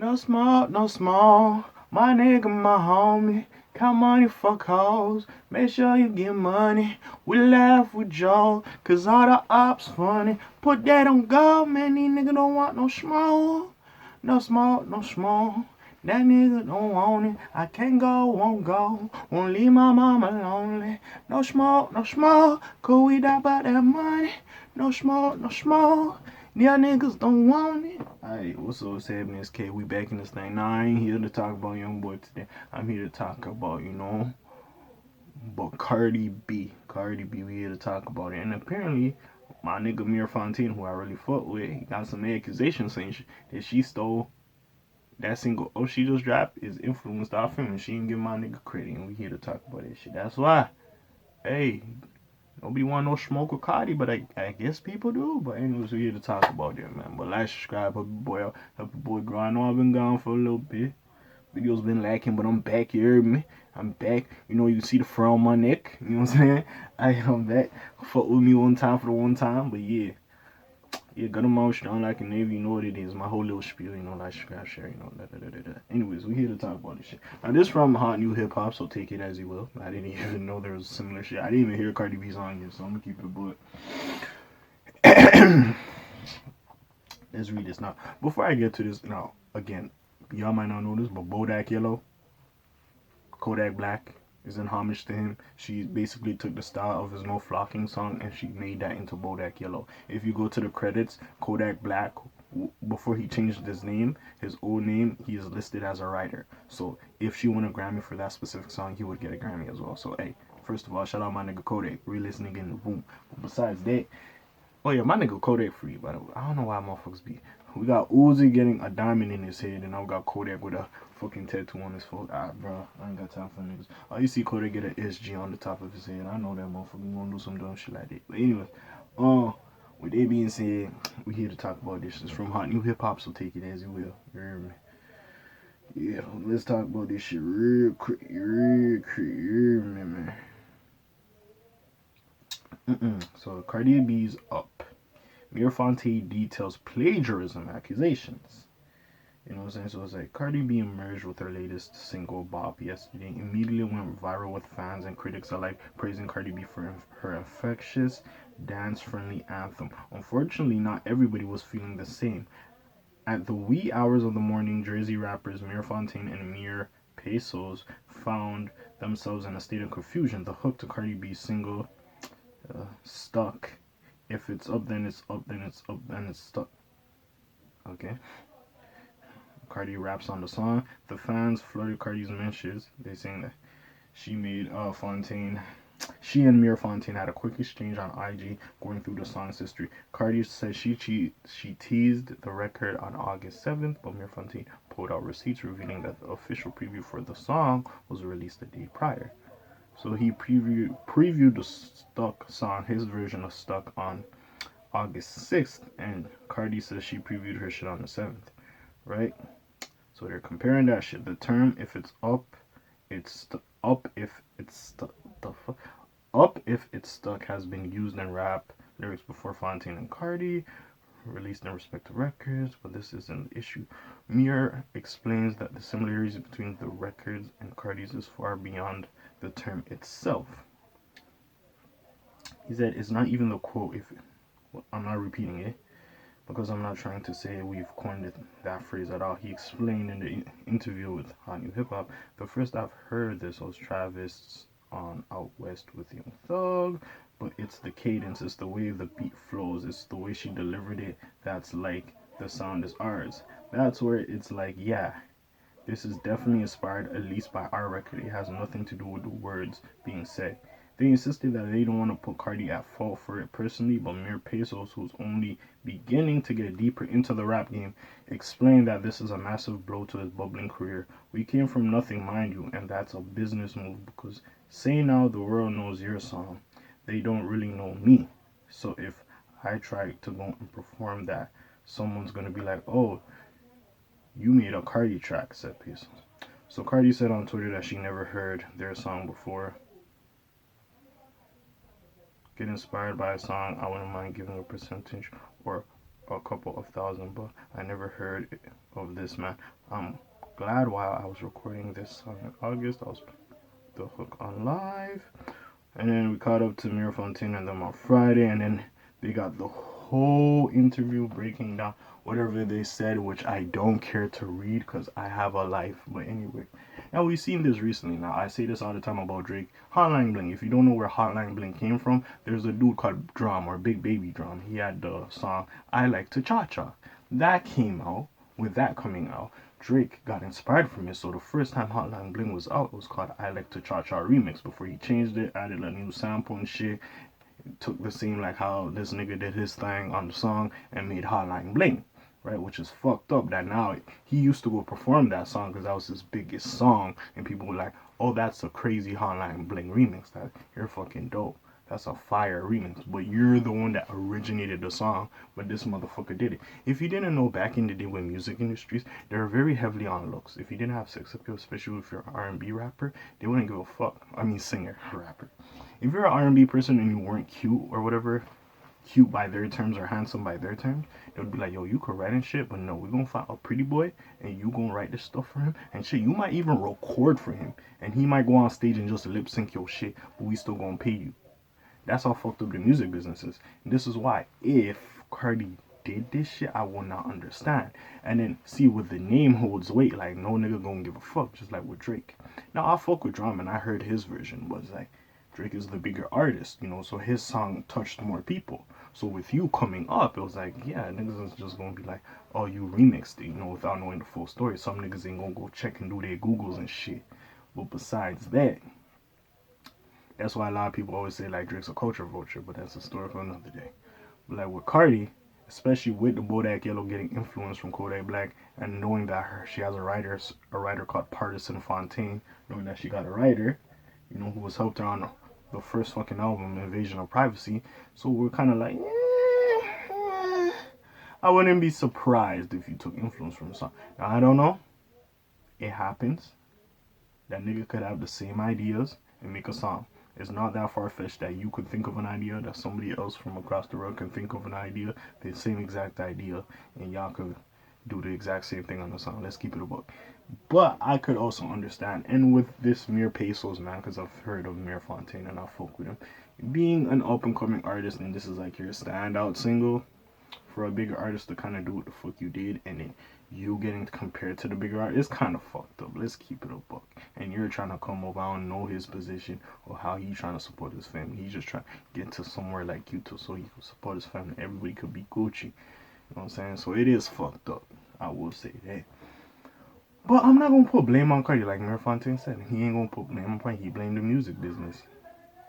No smoke, no smoke. My nigga, my homie. Count money, fuck hoes. Make sure you get money. We laugh with Joe, cause all the ops funny. Put that on God, man. These niggas don't want no smoke. No smoke, no smoke. That nigga don't want it. I can't go, won't go. Won't leave my mama lonely. No smoke, no smoke. Could we die by that money? No smoke, no smoke. Y'all niggas don't want it. Alright, what's up, happening? It's K. We back in this thing. Nah, I ain't here to talk about Young Boy today. I'm here to talk about, but Cardi B. Cardi B, we here to talk about it. And apparently, my nigga Mir Fontaine, who I really fuck with, he got some accusations saying that she stole that single she just dropped is influenced off him, and she didn't give my nigga credit. And we here to talk about that shit. That's why. Hey, nobody want no smoke with Cardi, but I guess people do. But anyways, we here to talk about that, man. But like, subscribe, help your boy grow. I know I've been gone for a little bit. Videos been lacking, but I'm back. You heard me? I'm back. You see the fur on my neck. You know what I'm saying? I'm back. Fuck with me one time for the one time, but yeah. Yeah, got them all strong like a Navy, you know what it is. My whole little spiel, like, subscribe, share, Anyways, we here to talk about this shit. Now, this from Hot New Hip Hop, so take it as you will. I didn't even know there was similar shit. I didn't even hear Cardi B song yet, so I'm gonna keep it but let's read this now. Before I get to this, now, again, y'all might not know this, but Bodak Yellow, Kodak Black is in homage to him. She basically took the style of his No Flocking song and she made that into Bodak Yellow. If you go to the credits, Kodak Black, before he changed his name, his old name, he is listed as a writer. So if she won a Grammy for that specific song, he would get a Grammy as well. So hey, first of all, shout out my nigga Kodak, re-listening in the boom. But besides that, oh yeah, my nigga Kodak free, by the way. I don't know why motherfuckers be. We got Uzi getting a diamond in his head, and I got Kodak with a fucking tattoo on his foot. Bro, I ain't got time for niggas. You see Kodak get an SG on the top of his head. I know that motherfucker gonna do some dumb shit like that. But anyway, with that being said, we here to talk about this. It's from Hot New Hip Hop, so take it as you will. You hear me? Yeah, let's talk about this shit real quick, man. So Cardi B's up. Fontaine details plagiarism accusations. You know what I'm saying? So it's like Cardi B emerged with her latest single Bop yesterday. Immediately went viral with fans and critics alike praising Cardi B for her infectious, dance-friendly anthem. Unfortunately, not everybody was feeling the same. At the wee hours of the morning, Jersey rappers Mir Fontaine and Mir Pesos found themselves in a state of confusion. The hook to Cardi B's single, Stuck. If it's up, then it's up, then it's up, then it's stuck. Okay. Cardi raps on the song. The fans flooded Cardi's mentions. They saying that she and Mir Fontaine had a quick exchange on IG going through the song's history. Cardi says she teased the record on August 7th, but Mir Fontaine pulled out receipts revealing that the official preview for the song was released the day prior. So he previewed the Stuck song, his version of Stuck, on August 6th, and Cardi says she previewed her shit on the 7th, right? So they're comparing that shit. The term, if it's up, it's up if it's stuck. Up if it's stuck has been used in rap lyrics before Fontaine and Cardi released in respective records, but this isn't the issue. Mir explains that the similarities between the records and Cardi's is far beyond the term itself. He said it's not even the quote. I'm not repeating it because I'm not trying to say we've coined that phrase at all. He explained in the interview with Hot New Hip Hop, the first I've heard this was Travis on Out West with Young Thug, but it's the cadence, it's the way the beat flows, it's the way she delivered it that's like the sound is ours. That's where it's like, yeah, this is definitely inspired at least by our record. It has nothing to do with the words being said. They insisted that they don't want to put Cardi at fault for it personally, but Mir Pesos, who's only beginning to get deeper into the rap game, explained that this is a massive blow to his bubbling career. We came from nothing, mind you, and that's a business move because say now the world knows your song, they don't really know me. So if I try to go and perform that, someone's going to be like, oh, you made a Cardi track, said Pesos. So Cardi said on Twitter that she never heard their song before. Get inspired by a song, I wouldn't mind giving a percentage or a couple of thousand, but I never heard of this man. I'm glad while I was recording this song in August, I was the hook on live, and then we caught up to Mir Fontaine and them on Friday, and then they got the whole interview breaking down whatever they said, which I don't care to read because I have a life. But anyway, now we've seen this recently. Now I say this all the time about Drake. Hotline Bling. If you don't know where Hotline Bling came from, there's a dude called Drum or Big Baby Drum. He had the song I Like to Cha Cha. That came out. With that coming out, Drake got inspired from it. So the first time Hotline Bling was out, it was called I Like to Cha Cha Remix. Before he changed it, added a new sample and shit. Took the same like how this nigga did his thing on the song and made Hotline Bling, right? Which is fucked up that now he used to go perform that song because that was his biggest song, and people were like, oh, that's a crazy Hotline Bling remix. That you're fucking dope. That's a fire remix, but you're the one that originated the song, but this motherfucker did it. If you didn't know, back in the day with music industries, they were very heavily on looks. If you didn't have sex appeal, especially if you're an R&B rapper, they wouldn't give a fuck. I mean, singer, rapper. If you're an R&B person and you weren't cute or whatever, cute by their terms or handsome by their terms, it would be like, yo, you could write and shit, but no, we're gonna find a pretty boy and you gonna write this stuff for him and shit. You might even record for him and he might go on stage and just lip sync your shit, but we still gonna pay you. That's how fucked up the music business is. And this is why if Cardi did this shit, I will not understand. And then see, with the name holds weight, like no nigga gonna give a fuck, just like with Drake. Now I fuck with Drum and I heard his version was like Drake is the bigger artist, you know, so his song touched more people. So with you coming up, it was like, yeah, niggas is just gonna be like, oh, you remixed it, you know, without knowing the full story. Some niggas ain't gonna go check and do their Googles and shit. But besides that, that's why a lot of people always say like Drake's a culture vulture, but that's a story for another day. But like with Cardi, especially with the Bodak Yellow getting influence from Kodak Black and knowing that she has a writer called Partisan Fontaine, knowing that she got a writer, you know, who was helped her on the first fucking album, Invasion of Privacy. So we're kind of like, I wouldn't be surprised if you took influence from the song. Now I don't know. It happens. That nigga could have the same ideas and make a song. It's not that far-fetched that you could think of an idea, that somebody else from across the world can think of an idea, the same exact idea, and y'all could do the exact same thing on the song. Let's keep it a buck. But I could also understand, and with this Mir Pesos, man, because I've heard of Mir Fontaine and I fuck with him, being an up-and-coming artist, and this is like your standout single, for a bigger artist to kind of do what the fuck you did, and then you getting compared to the bigger artist, it's kind of fucked up. Let's keep it a buck. And you're trying to come over, I don't know his position or how he's trying to support his family. He's just trying to get to somewhere like you too, so he can support his family. Everybody could be Gucci. You know what I'm saying? So it is fucked up. I will say that. But I'm not gonna put blame on Cardi like Mir Fontaine said. He ain't gonna put blame on Cardi. He blamed the music business.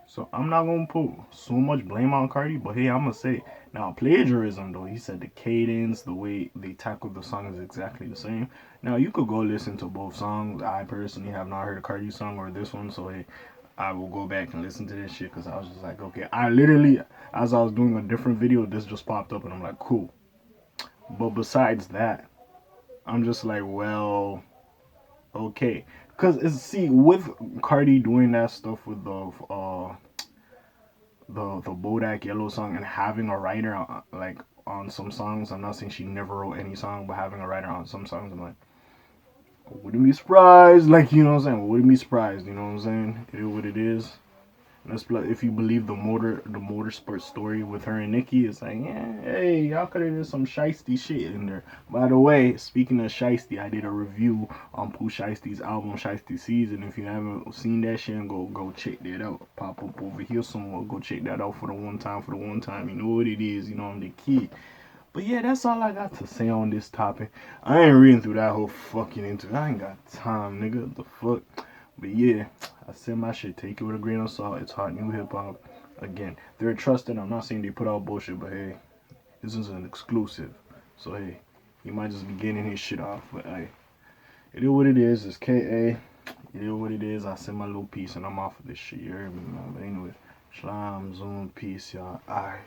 So I'm not gonna put so much blame on Cardi, but hey, I'm gonna say now plagiarism though. He said the cadence, the way they tackled the song is exactly the same. Now you could go listen to both songs. I personally have not heard a Cardi song or this one, so hey, I will go back and listen to this shit because I was just like, okay, I literally, as I was doing a different video, this just popped up and I'm like, cool. But besides that, I'm just like, well, okay. Cause see, with Cardi doing that stuff with the Bodak Yellow song and having a writer like on some songs, I'm not saying she never wrote any song, but having a writer on some songs, I'm like, wouldn't be surprised. Like, you know what I'm saying? Wouldn't be surprised. You know what I'm saying? It is what it is. If you believe the motorsport story with her and Nicki, it's like, yeah, hey, y'all could have did some shiesty shit in there. By the way, speaking of shiesty, I did a review on Pooh Shiesty's album Shiesty Season. If you haven't seen that shit, go check that out. Pop up over here somewhere. Go check that out for the one time. You know what it is. You know I'm the kid. But yeah, that's all I got to say on this topic. I ain't reading through that whole fucking interview. I ain't got time, nigga. What the fuck? But yeah, I said my shit. Take it with a grain of salt. It's hot new hip hop. Again, they're trusted. I'm not saying they put out bullshit, but hey, this is an exclusive. So hey, he might just be getting his shit off. But hey, it is what it is. It's K.A. It is what it is. I said my little piece and I'm off of this shit. You heard me, man. But anyway, shalom, zoom, peace, y'all. Alright.